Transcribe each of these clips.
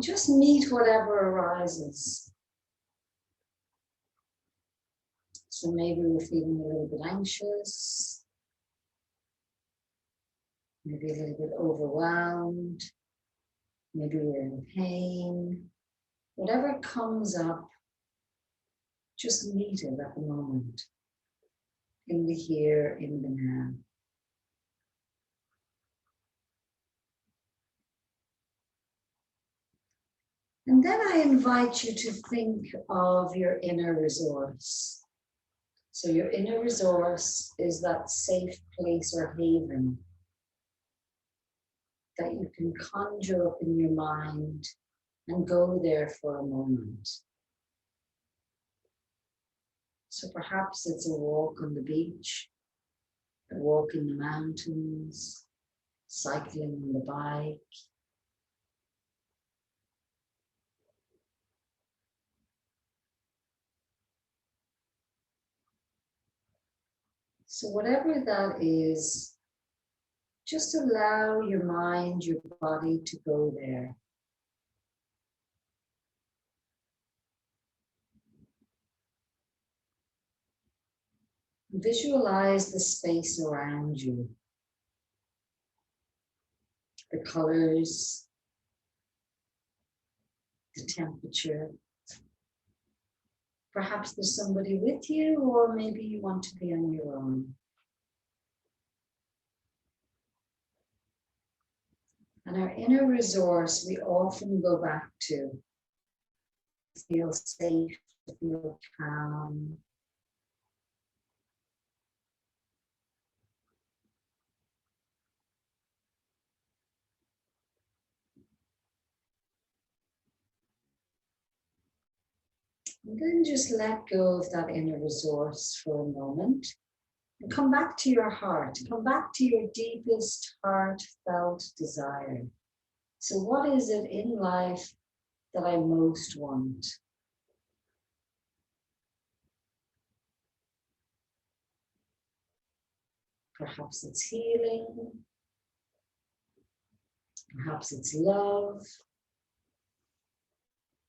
just meet whatever arises. So maybe we're feeling a little bit anxious, maybe a little bit overwhelmed, maybe we're in pain. Whatever comes up, just meet it at the moment, in the here, in the now. And then I invite you to think of your inner resource. So your inner resource is that safe place or haven that you can conjure up in your mind and go there for a moment. So perhaps it's a walk on the beach, a walk in the mountains, cycling on the bike. So whatever that is, just allow your mind, your body to go there. Visualize the space around you, the colors, the temperature. Perhaps there's somebody with you, or maybe you want to be on your own. And our inner resource, we often go back to feel safe, to feel calm. And then just let go of that inner resource for a moment and come back to your heart. Come back to your deepest heartfelt desire. So what is it in life that I most want? Perhaps it's healing. Perhaps it's love.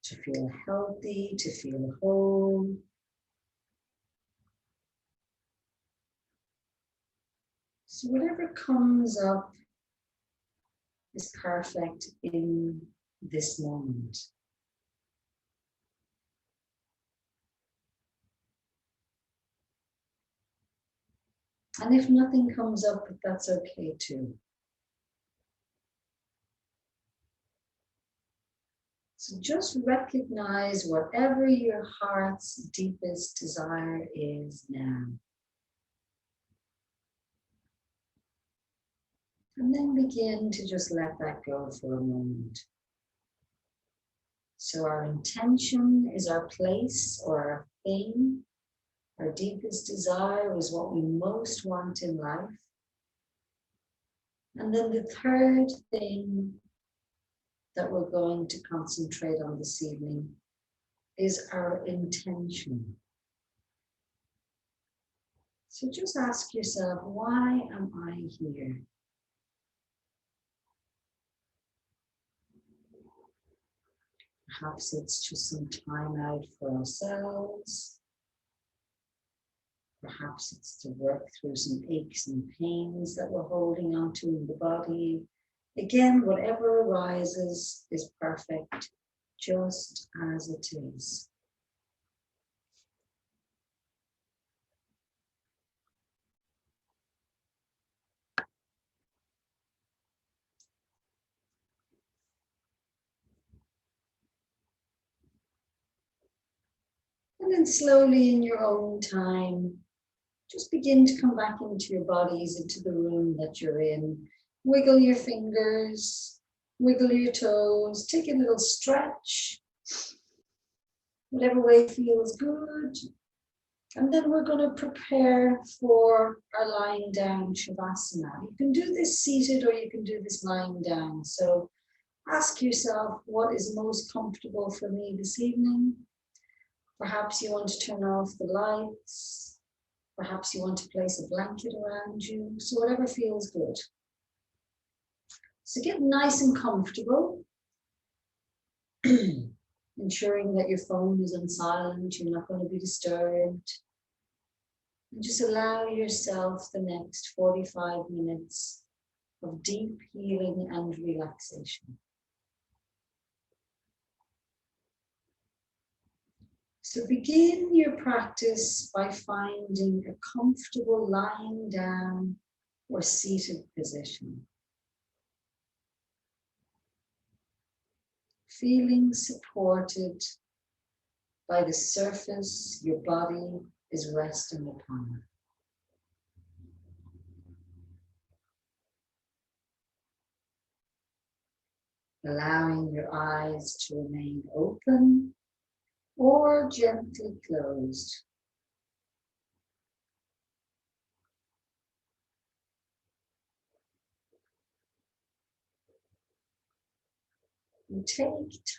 To feel healthy, to feel whole. So whatever comes up is perfect in this moment. And if nothing comes up, that's okay too. So just recognize whatever your heart's deepest desire is now. And then begin to just let that go for a moment. So our intention is our place or our thing. Our deepest desire is what we most want in life. And then the third thing that we're going to concentrate on this evening is our intention. So just ask yourself, why am I here? Perhaps it's just some time out for ourselves. Perhaps it's to work through some aches and pains that we're holding on to in the body. Again, whatever arises is perfect, just as it is. And then slowly in your own time, just begin to come back into your bodies, into the room that you're in. Wiggle your fingers, wiggle your toes, take a little stretch, whatever way feels good. And then we're going to prepare for our lying down Shavasana. You can do this seated or you can do this lying down. So ask yourself, what is most comfortable for me this evening? Perhaps you want to turn off the lights. Perhaps you want to place a blanket around you. So whatever feels good. So get nice and comfortable. Ensuring that your phone is on silent, you're not going to be disturbed. And just allow yourself the next 45 minutes of deep healing and relaxation. So begin your practice by finding a comfortable lying down or seated position. Feeling supported by the surface your body is resting upon. Allowing your eyes to remain open or gently closed. And take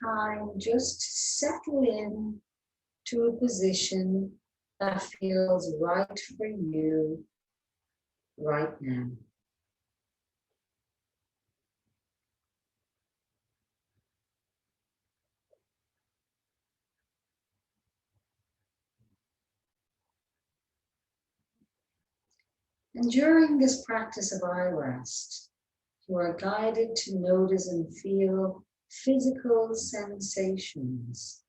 time just to settle in to a position that feels right for you right now. And during this practice of iRest, you are guided to notice and feel physical sensations,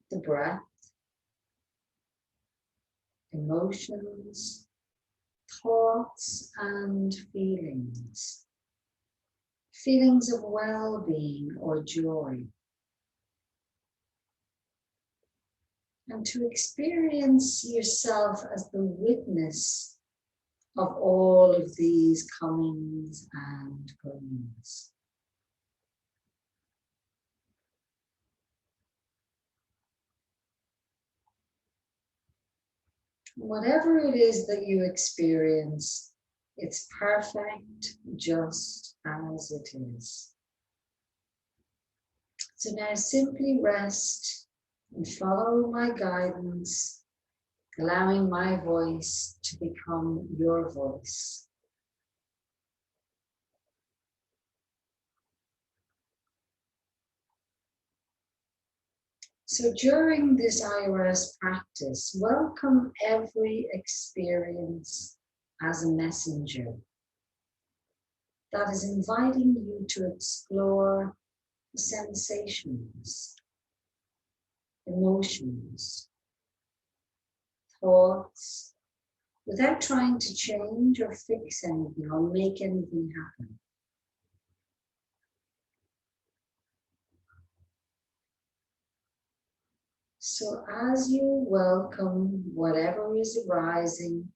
the breath, emotions, thoughts, and feelings. Feelings of well-being or joy. And to experience yourself as the witness of all of these comings and goings. Whatever it is that you experience, it's perfect just as it is. So now simply rest and follow my guidance, allowing my voice to become your voice. So during this iRest practice, welcome every experience as a messenger that is inviting you to explore sensations, emotions, thoughts, without trying to change or fix anything or make anything happen. So as you welcome whatever is arising,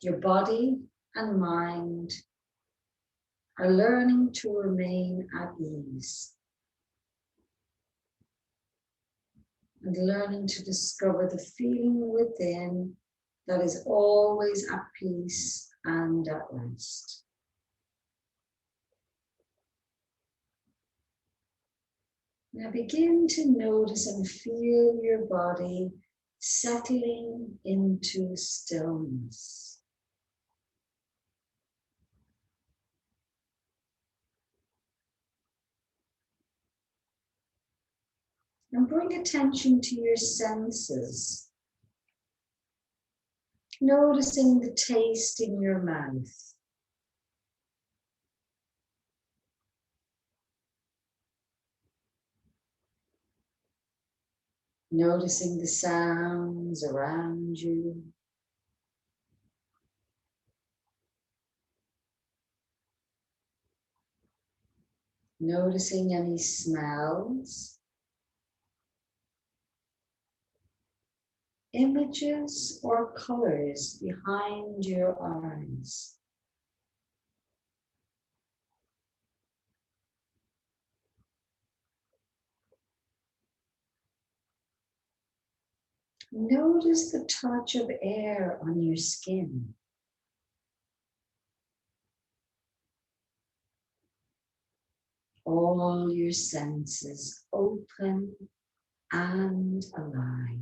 your body and mind are learning to remain at ease and learning to discover the feeling within that is always at peace and at rest. Now begin to notice and feel your body settling into stillness. And bring attention to your senses, noticing the taste in your mouth. Noticing the sounds around you. Noticing any smells, images, or colors behind your eyes. Notice the touch of air on your skin. All your senses open and alive.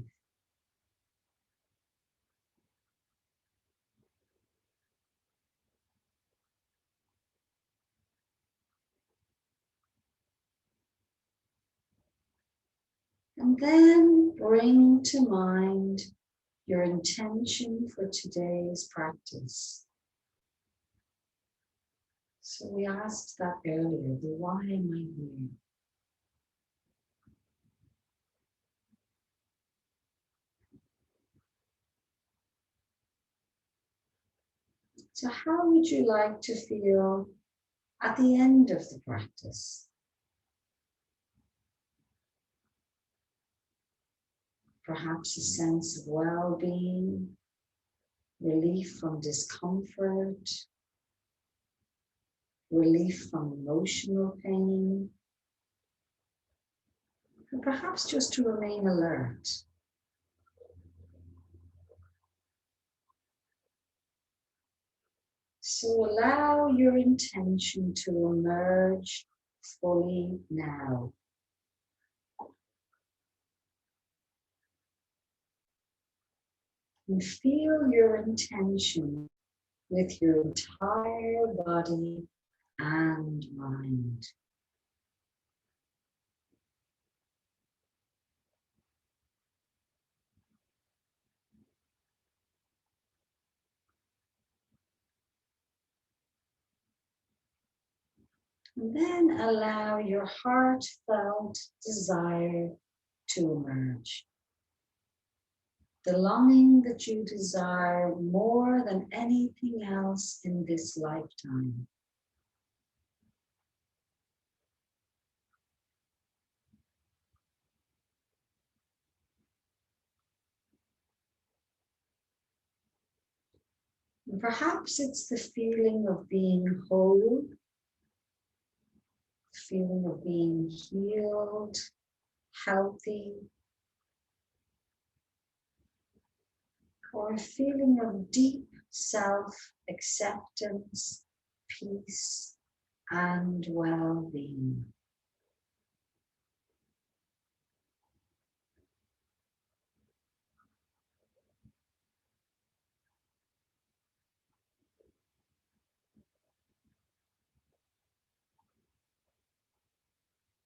And then bring to mind your intention for today's practice. So we asked that earlier, the why am I here? So how would you like to feel at the end of the practice? Perhaps a sense of well-being, relief from discomfort, relief from emotional pain, and perhaps just to remain alert. So allow your intention to emerge fully now. And feel your intention with your entire body and mind. And then allow your heartfelt desire to emerge. The longing that you desire more than anything else in this lifetime. And perhaps it's the feeling of being whole, feeling of being healed, healthy, or a feeling of deep self-acceptance, peace, and well-being.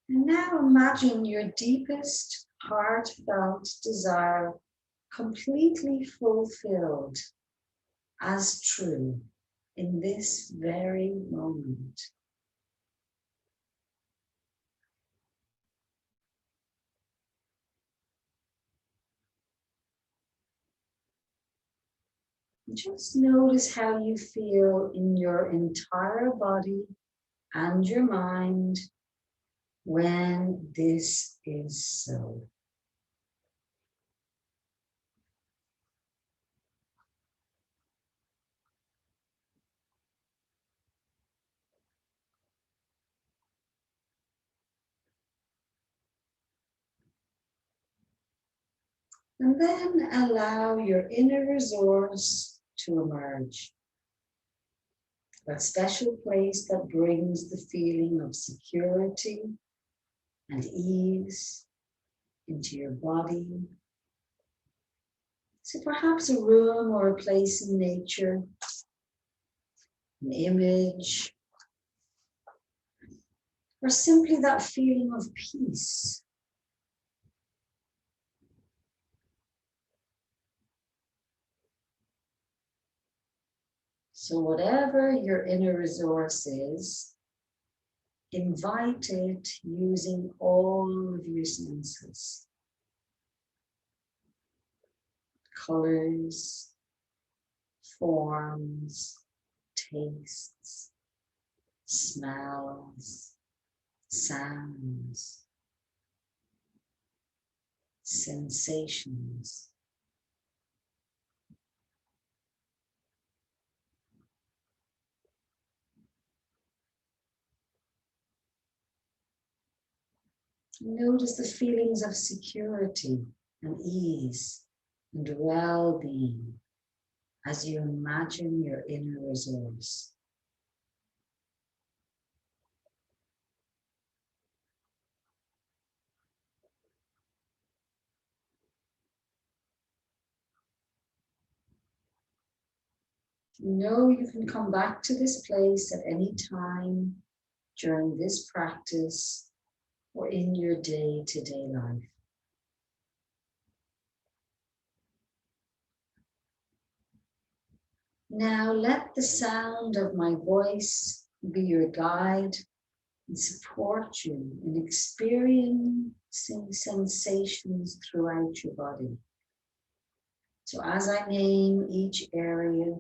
And now imagine your deepest heartfelt desire completely fulfilled as true in this very moment. Just notice how you feel in your entire body and your mind when this is so. And then allow your inner resource to emerge. That special place that brings the feeling of security and ease into your body. So perhaps a room or a place in nature, an image, or simply that feeling of peace. So whatever your inner resource is, invite it using all of your senses. Colors, forms, tastes, smells, sounds, sensations. Notice the feelings of security and ease and well-being as you imagine your inner resource. Know you can come back to this place at any time during this practice or in your day-to-day life. Now let the sound of my voice be your guide and support you in experiencing sensations throughout your body. So as I name each area,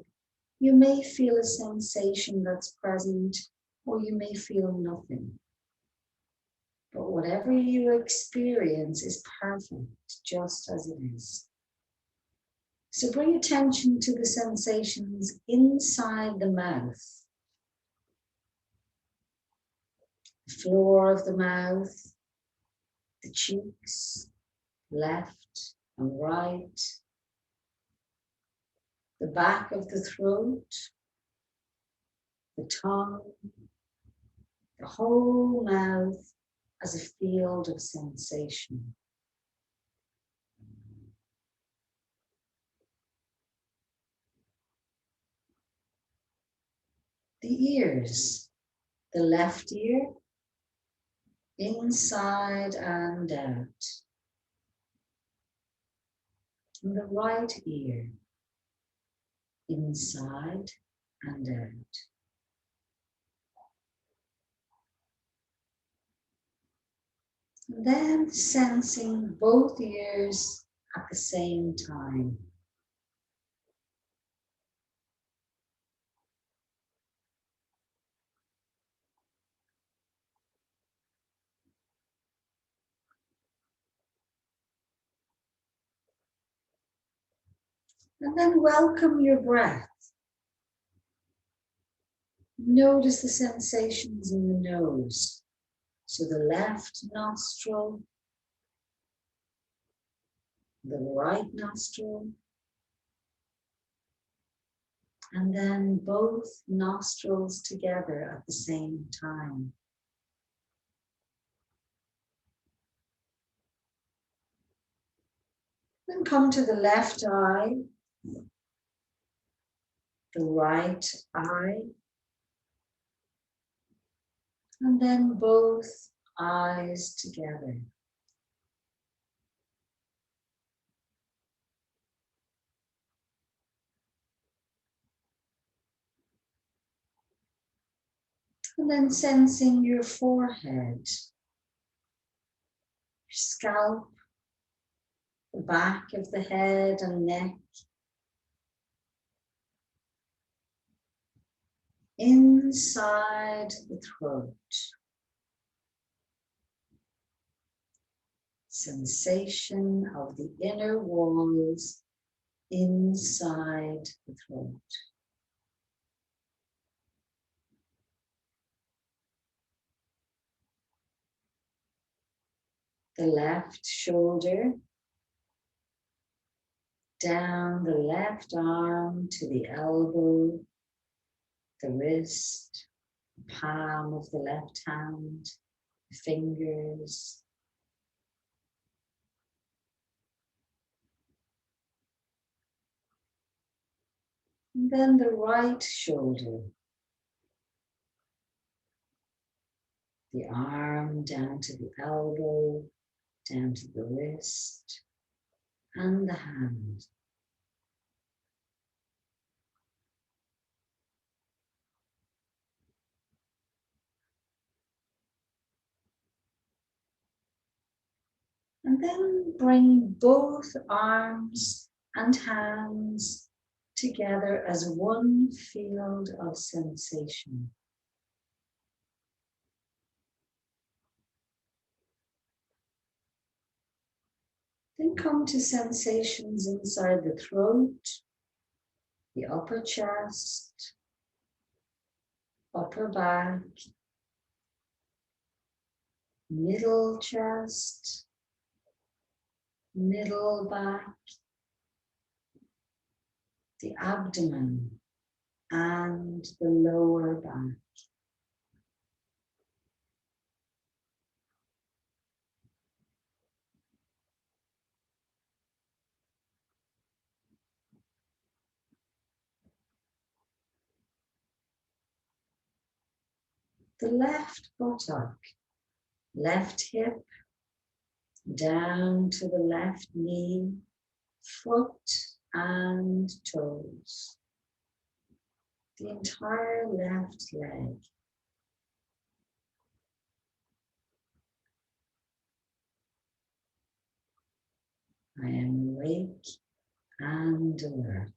you may feel a sensation that's present, or you may feel nothing. But whatever you experience is perfect, just as it is. So bring attention to the sensations inside the mouth, the floor of the mouth, the cheeks, left and right, the back of the throat, the tongue, the whole mouth as a field of sensation. The ears, the left ear, inside and out, and the right ear, inside and out. And then sensing both ears at the same time. And then welcome your breath. Notice the sensations in the nose. So the left nostril, the right nostril, and then both nostrils together at the same time. Then come to the left eye, the right eye, and then both eyes together. And then sensing your forehead, your scalp, the back of the head and neck, inside the throat. Sensation of the inner walls inside the throat. The left shoulder, down the left arm to the elbow, the wrist, the palm of the left hand, the fingers. And then the right shoulder, the arm down to the elbow, down to the wrist, and the hand. And then bring both arms and hands together as one field of sensation. Then come to sensations inside the throat, the upper chest, upper back, middle chest, middle back, the abdomen, and the lower back. The left buttock, left hip, down to the left knee, foot and toes. the entire left leg. I am awake and alert.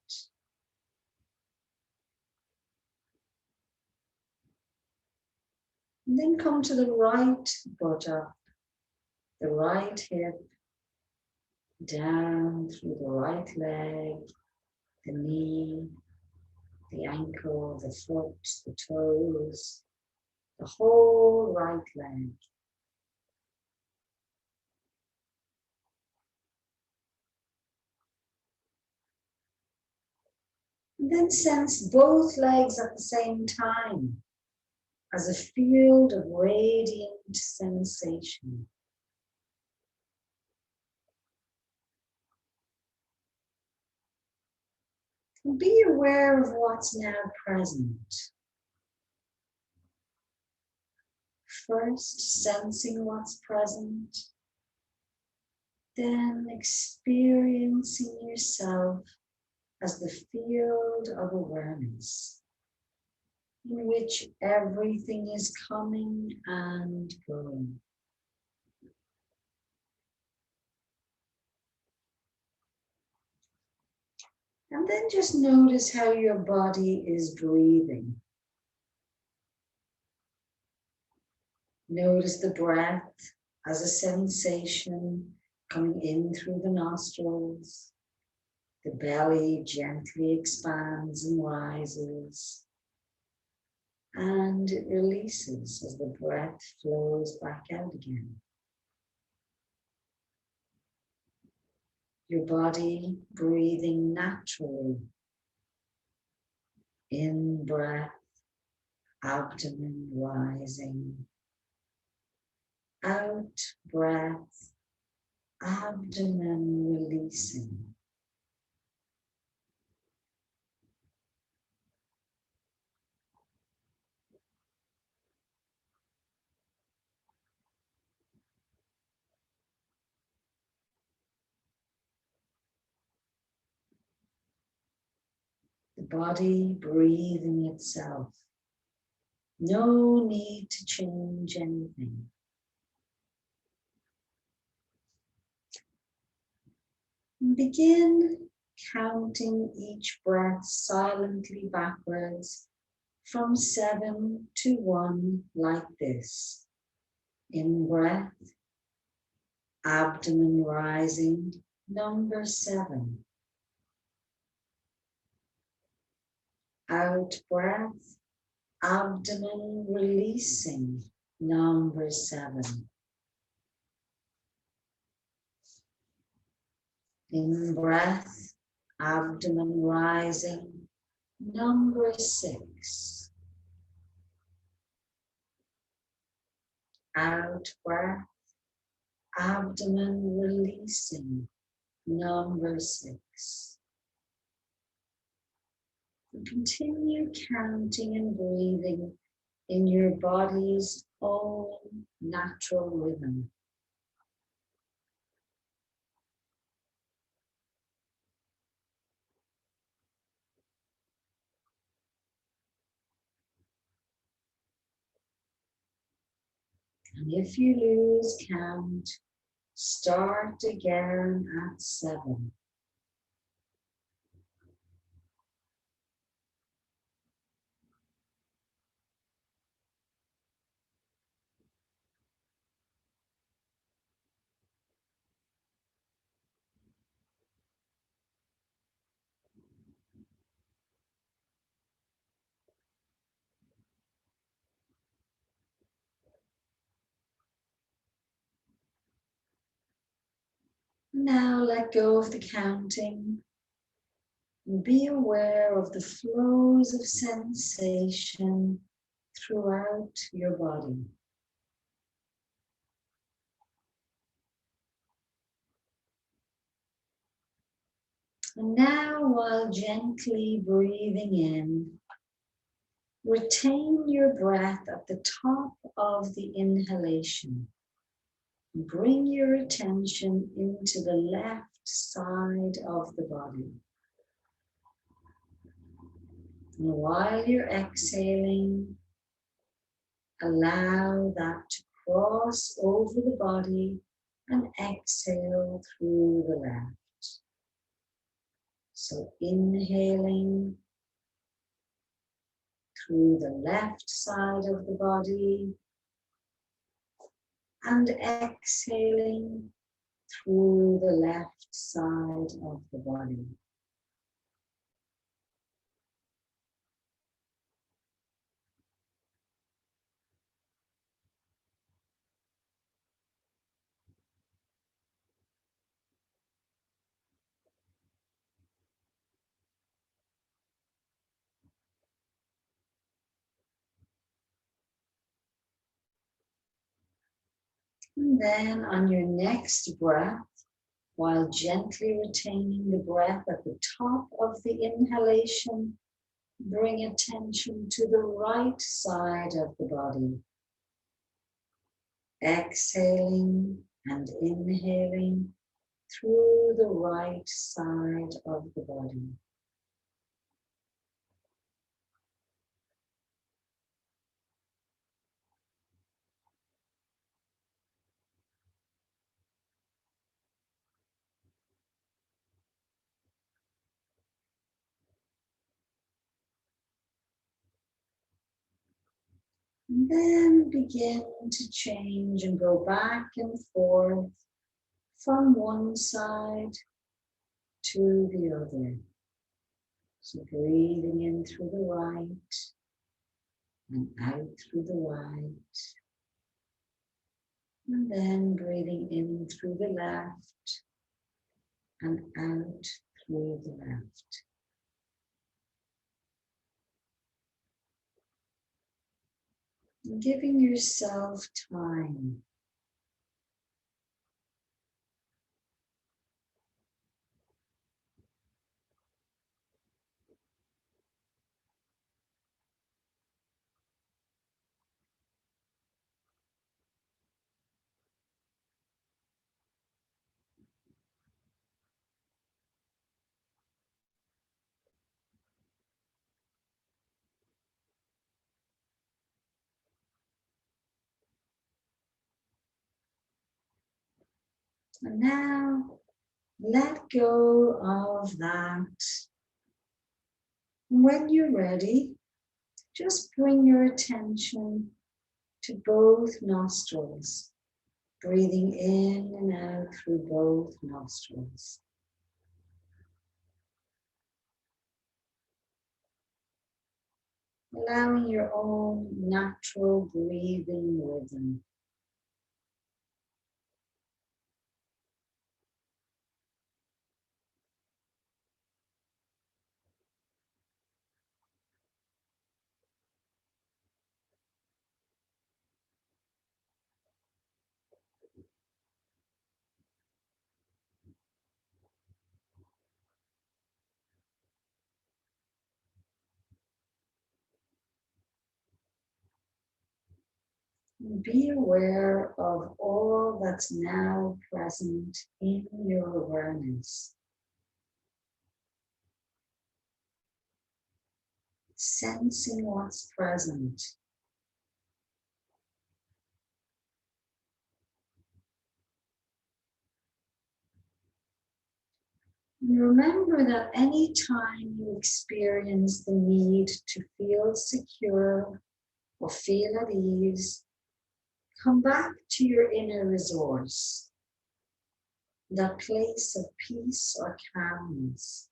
And then come to the right buttock, the right hip, down through the right leg, the knee, the ankle, the foot, the toes, the whole right leg. And then sense both legs at the same time as a field of radiant sensation. And be aware of what's now present. First, sensing what's present, then experiencing yourself as the field of awareness in which everything is coming and going. And then just notice how your body is breathing. Notice the breath as a sensation coming in through the nostrils. The belly gently expands and rises, and it releases as the breath flows back out again. Your body breathing naturally. In breath, abdomen rising. Out breath, abdomen releasing. The body breathing itself. No need to change anything. And begin counting each breath silently backwards from 7 to 1 like this. In breath, abdomen rising, number 7. Out breath, abdomen releasing, number 7. In breath, abdomen rising, number 6. Out breath, abdomen releasing, number 6. And continue counting and breathing in your body's own natural rhythm. And if you lose count, start again at 7. Now let go of the counting and be aware of the flows of sensation throughout your body. And now, while gently breathing in, retain your breath at the top of the inhalation. Bring your attention into the left side of the body. And while you're exhaling, allow that to cross over the body and exhale through the left. So inhaling through the left side of the body and exhaling through the left side of the body. And then on your next breath, while gently retaining the breath at the top of the inhalation, bring attention to the right side of the body. Exhaling and inhaling through the right side of the body. And then begin to change and go back and forth from one side to the other. So breathing in through the right and out through the right. And then breathing in through the left and out through the left. And giving yourself time. And now let go of that. When you're ready, just bring your attention to both nostrils, breathing in and out through both nostrils. Allowing your own natural breathing rhythm. Be aware of all that's now present in your awareness. Sensing what's present. And remember that any time you experience the need to feel secure or feel at ease, come back to your inner resource, that place of peace or calmness.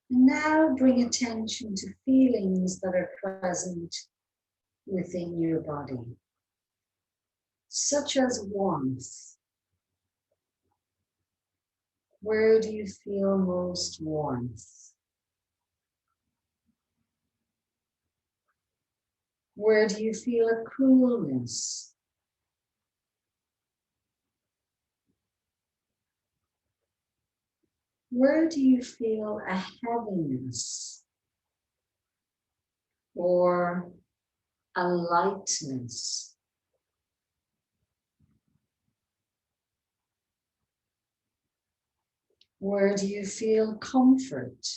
And now bring attention to feelings that are present within your body, such as warmth. Where do you feel most warmth? Where do you feel a coolness? Where do you feel a heaviness or a lightness. Where do you feel comfort?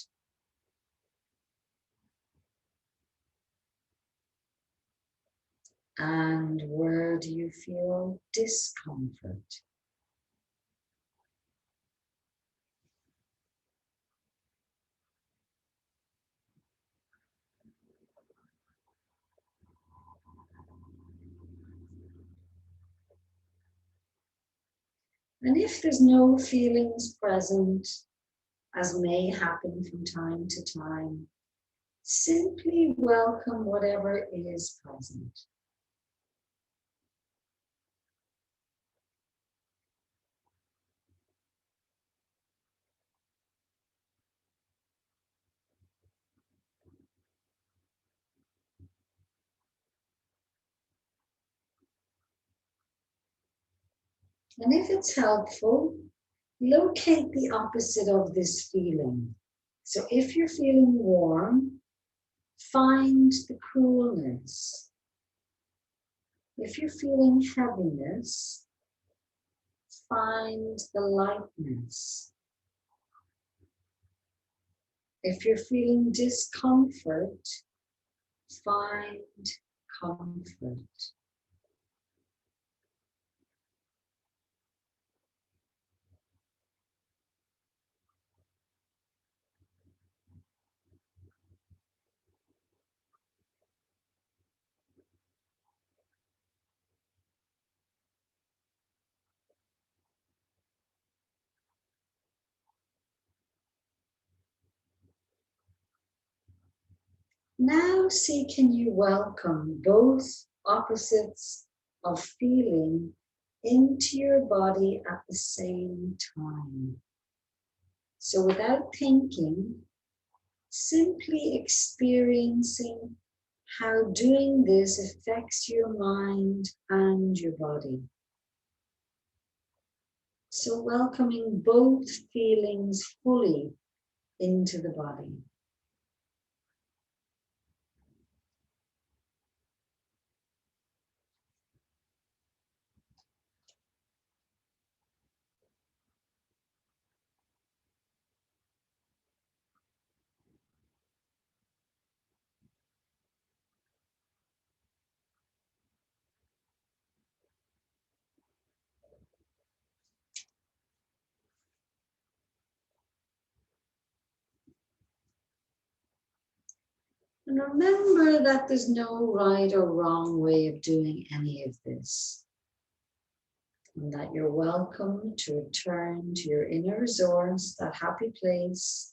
And where do you feel discomfort? And if there's no feelings present, as may happen from time to time, simply welcome whatever is present. And if it's helpful, locate the opposite of this feeling. So if you're feeling warm, find the coolness. If you're feeling heaviness, find the lightness. If you're feeling discomfort, find comfort. Now see, can you welcome both opposites of feeling into your body at the same time? So without thinking, simply experiencing how doing this affects your mind and your body. So welcoming both feelings fully into the body. And remember that there's no right or wrong way of doing any of this. And that you're welcome to return to your inner resource, that happy place,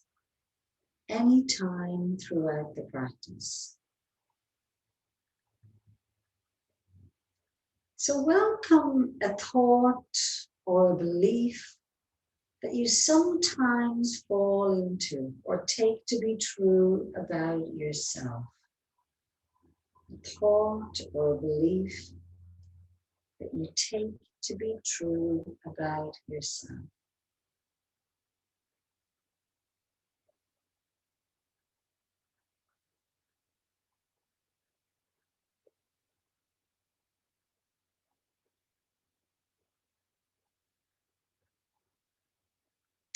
anytime throughout the practice. So welcome a thought or a belief that you sometimes fall into or take to be true about yourself. A thought or a belief that you take to be true about yourself.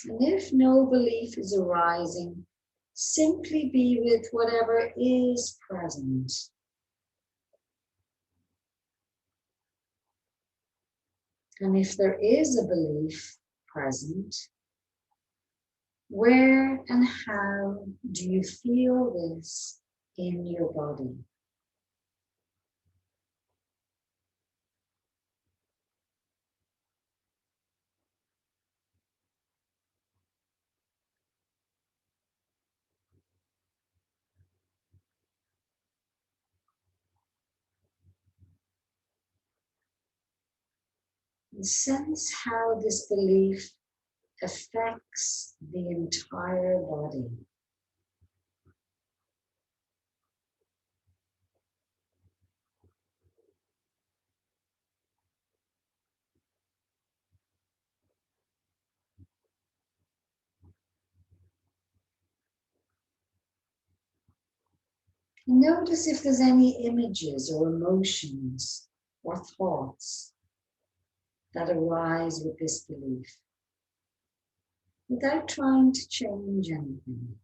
And if no belief is arising, simply be with whatever is present. And if there is a belief present, where and how do you feel this in your body? And sense how this belief affects the entire body. And notice if there's any images or emotions or thoughts that arise with this belief without trying to change anything.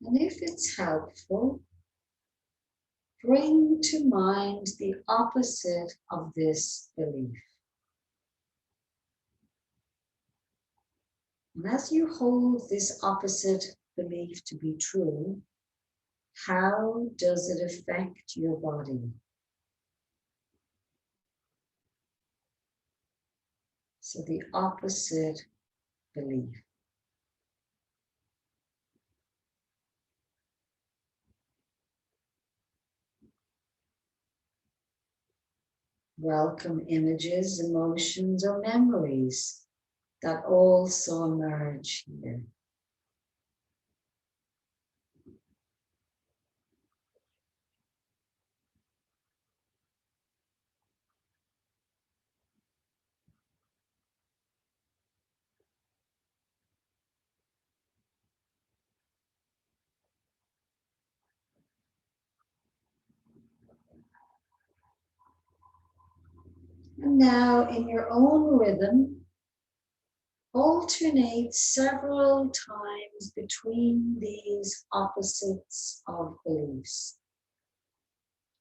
And if it's helpful, bring to mind the opposite of this belief. And as you hold this opposite belief to be true, how does it affect your body? So the opposite belief. Welcome images, emotions, or memories that also emerge here. And now, in your own rhythm, alternate several times between these opposites of beliefs,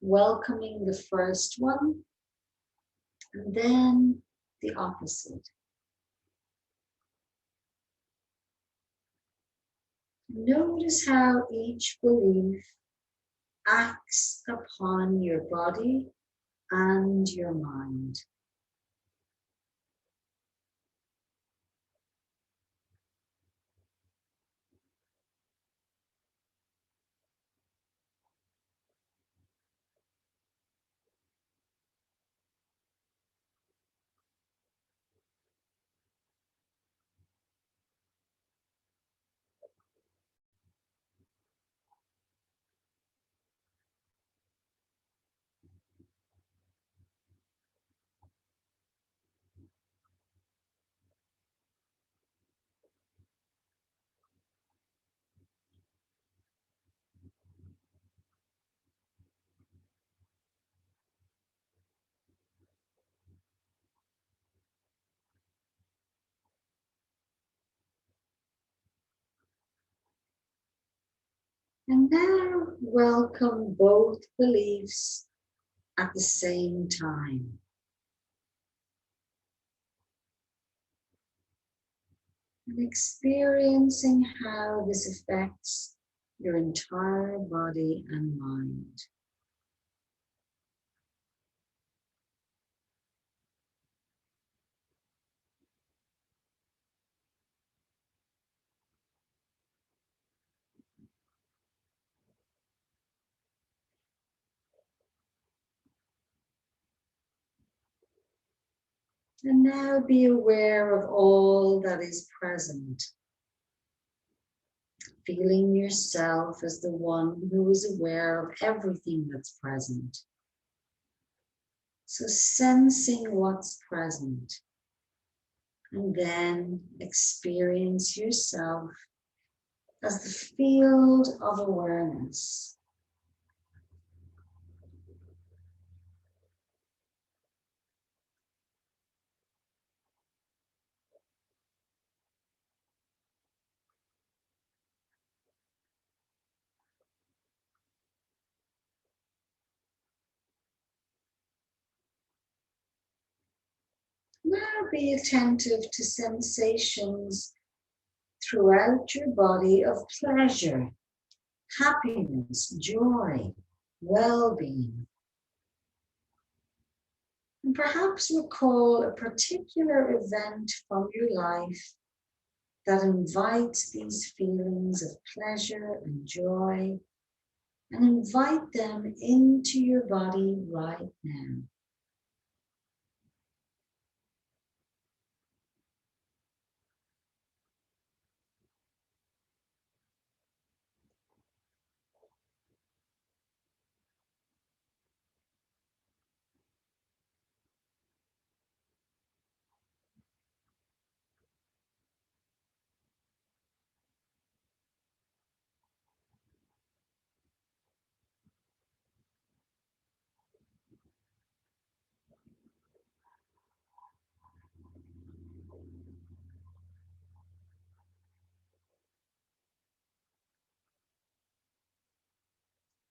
welcoming the first one and then the opposite. Notice how each belief acts upon your body and your mind. And now welcome both beliefs at the same time. And experiencing how this affects your entire body and mind. And now be aware of all that is present. Feeling yourself as the one who is aware of everything that's present. So sensing what's present. And then experience yourself as the field of awareness. Now be attentive to sensations throughout your body of pleasure, happiness, joy, well-being. And perhaps recall a particular event from your life that invites these feelings of pleasure and joy, and invite them into your body right now.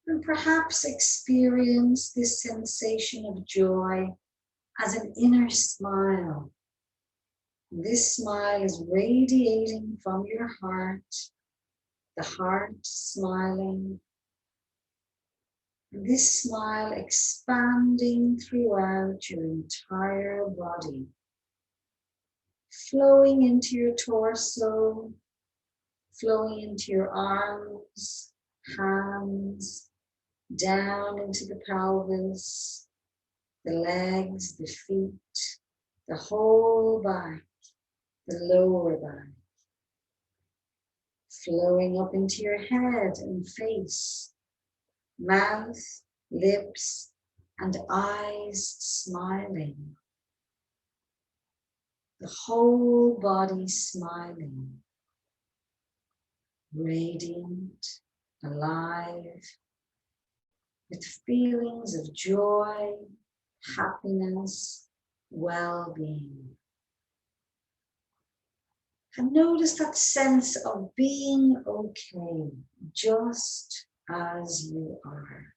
And perhaps experience this sensation of joy as an inner smile. This smile is radiating from your heart, the heart smiling. This smile expanding throughout your entire body, flowing into your torso, flowing into your arms, hands, down into the pelvis, the legs, the feet, the whole back, the lower back, flowing up into your head and face, mouth, lips, and eyes smiling. The whole body smiling, radiant, alive, with feelings of joy, happiness, well-being. And notice that sense of being okay, just as you are.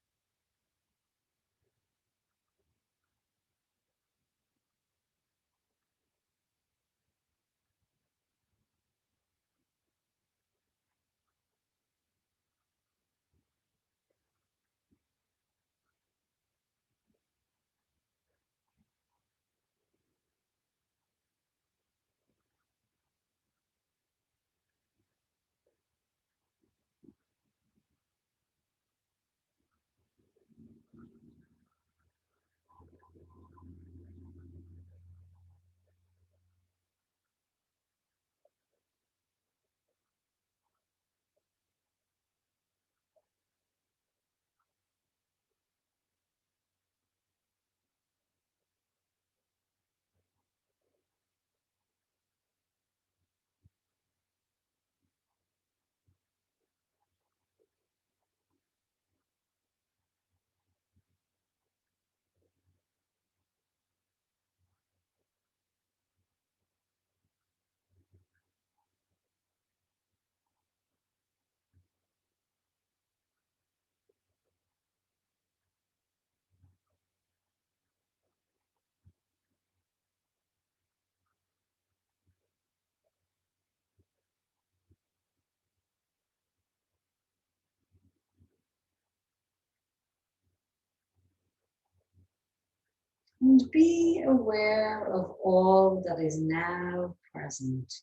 And be aware of all that is now present.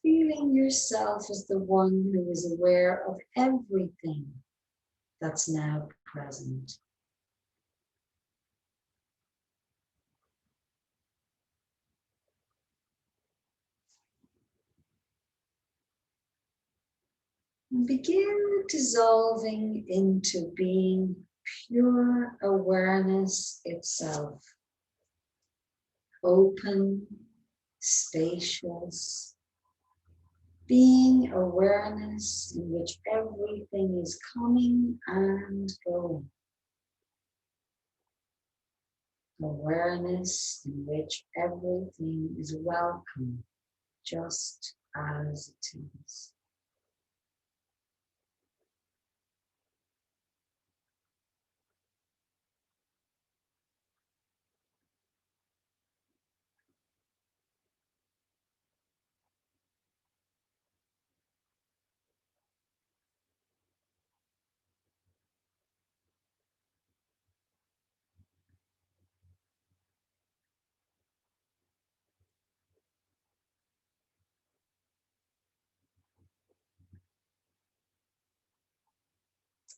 Feeling yourself as the one who is aware of everything that's now present. And begin dissolving into being pure awareness itself. Open, spacious, being awareness in which everything is coming and going. Awareness in which everything is welcome just as it is.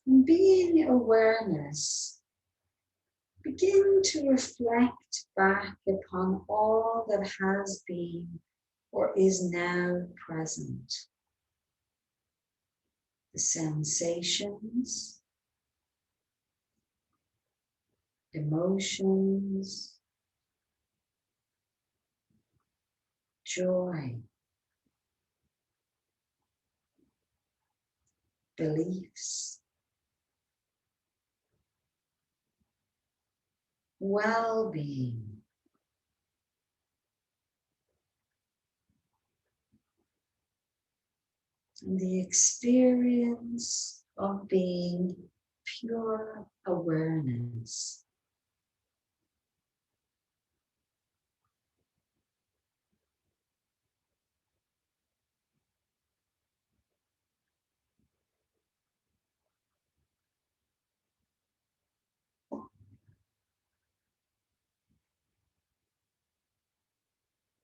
And being awareness, begin to reflect back upon all that has been or is now present. The sensations, emotions, joy, beliefs, well-being. and the experience of being pure awareness.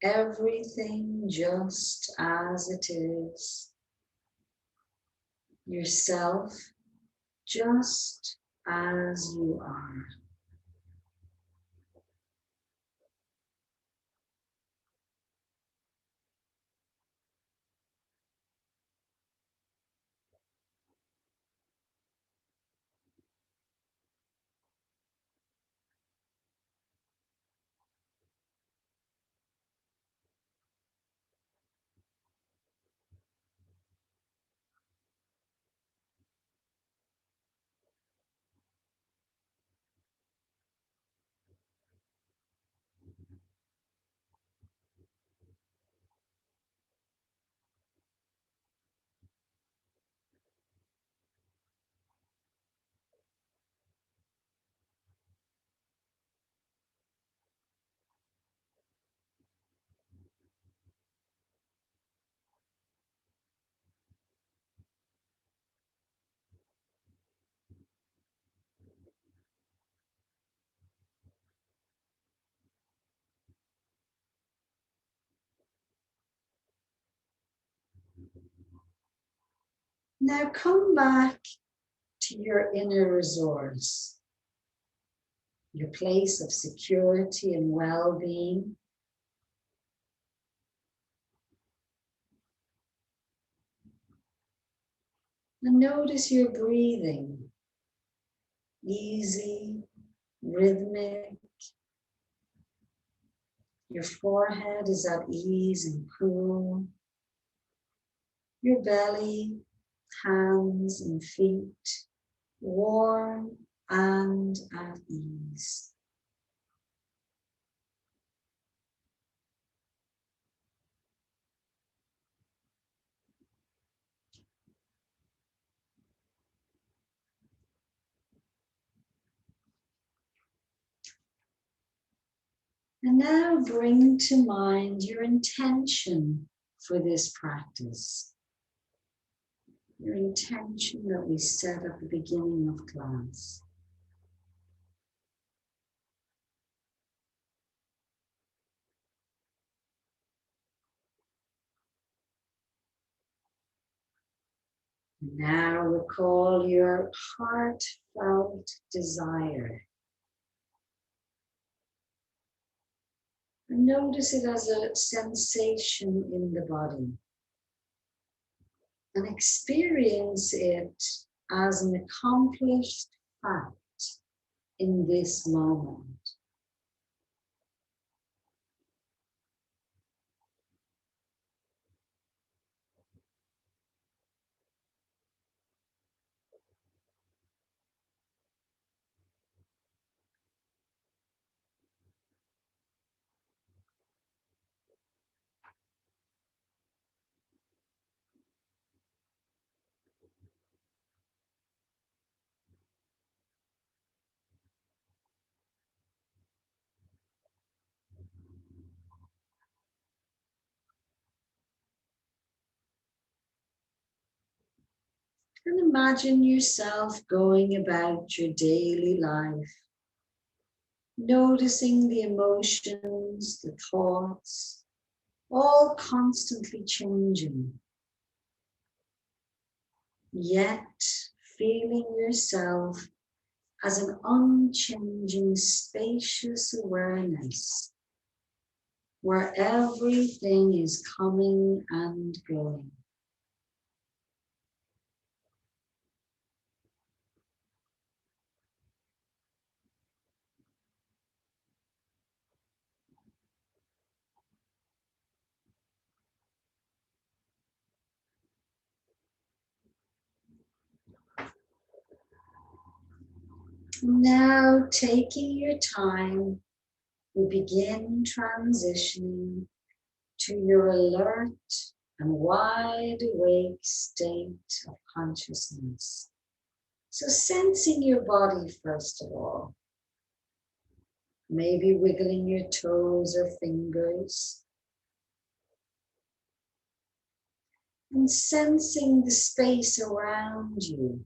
Everything just as it is. Yourself just as you are. Now come back to your inner resource, your place of security and well-being. And notice your breathing, easy, rhythmic. Your forehead is at ease and cool. Your belly, hands and feet, warm and at ease. And now bring to mind your intention for this practice. Your intention that we set at the beginning of class. Now recall your heartfelt desire. And notice it as a sensation in the body. And experience it as an accomplished fact in this moment. And imagine yourself going about your daily life, noticing the emotions, the thoughts, all constantly changing, yet feeling yourself as an unchanging, spacious awareness where everything is coming and going. Now, taking your time, we begin transitioning to your alert and wide awake state of consciousness. So sensing your body first of all. Maybe wiggling your toes or fingers. And sensing the space around you,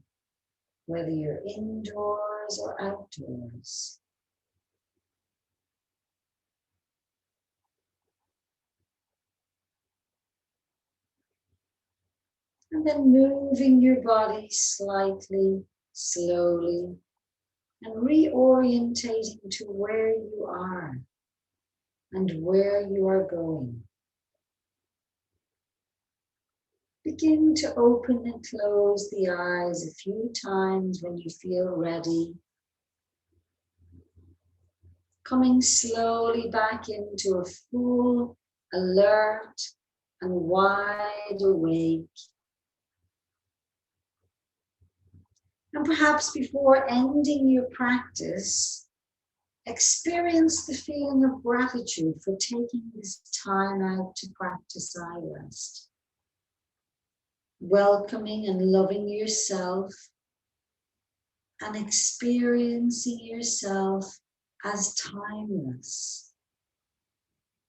whether you're indoors or outdoors. And then moving your body slightly, slowly, and reorientating to where you are and where you are going. Begin to open and close the eyes a few times when you feel ready. Coming slowly back into a full, alert, and wide awake. And perhaps before ending your practice, experience the feeling of gratitude for taking this time out to practice iRest. Welcoming and loving yourself and experiencing yourself as timeless,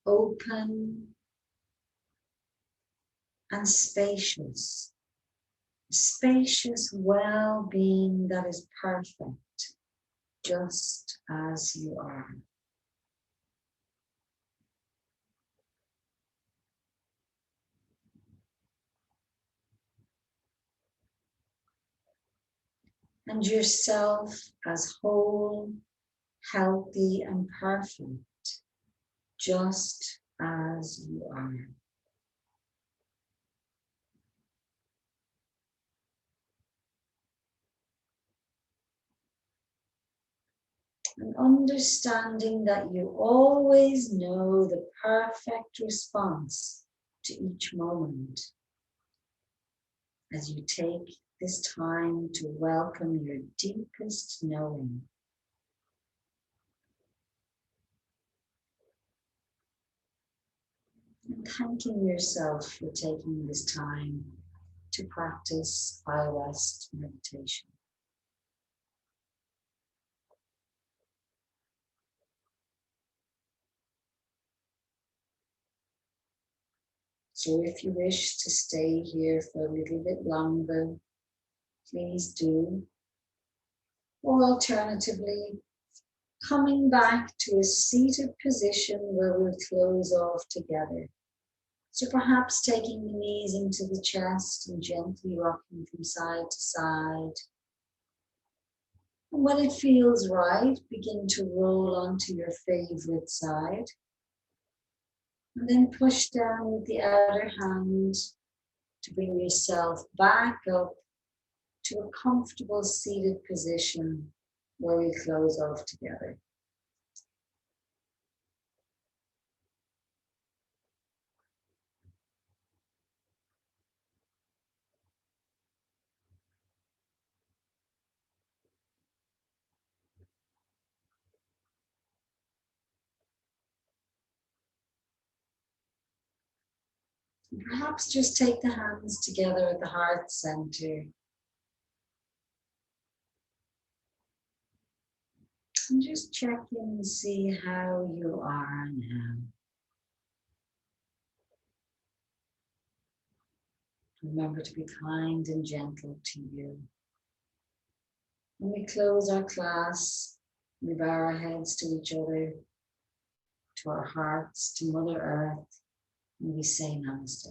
open, and spacious. Spacious well-being that is perfect, just as you are. And yourself as whole, healthy, and perfect, just as you are. And understanding that you always know the perfect response to each moment as you take this time to welcome your deepest knowing. And thanking yourself for taking this time to practice iRest meditation. So if you wish to stay here for a little bit longer, please do. Or alternatively, coming back to a seated position where we'll close off together. So perhaps taking the knees into the chest and gently rocking from side to side. And when it feels right, begin to roll onto your favorite side. And then push down with the outer hand to bring yourself back up to a comfortable seated position where we close off together. And perhaps just take the hands together at the heart center. And just check in and see how you are now. Remember to be kind and gentle to you. When we close our class, we bow our heads to each other, to our hearts, to Mother Earth, and we say Namaste.